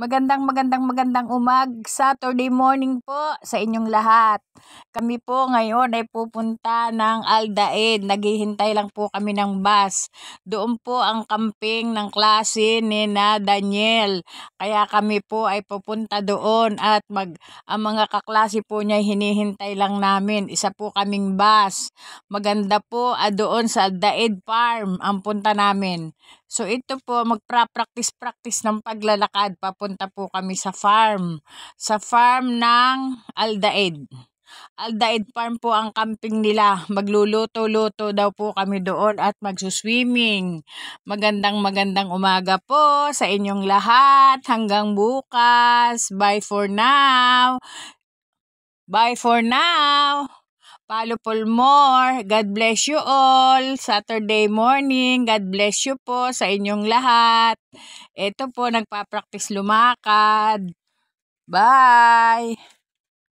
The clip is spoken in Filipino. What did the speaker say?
Magandang Saturday morning po sa inyong lahat. Kami po ngayon ay pupunta ng Aldaed. Naghihintay lang po kami ng bus. Doon po ang camping ng klase ni na Daniel. Kaya kami po ay pupunta doon at ang mga kaklase po niya hinihintay lang namin. Isa po kaming bus. Maganda po doon sa Aldaed Farm ang punta namin. So ito po, magpa-practice ng paglalakad. Papunta po kami sa farm. Sa farm ng Aldaed. Aldaed Farm po ang camping nila. Magluluto-luto daw po kami doon at magsuswimming. Magandang umaga po sa inyong lahat. Hanggang bukas. Bye for now. Bye for now. Follow for more. God bless you all. Saturday morning. God bless you po sa inyong lahat. Ito po, nagpa-practice lumakad. Bye!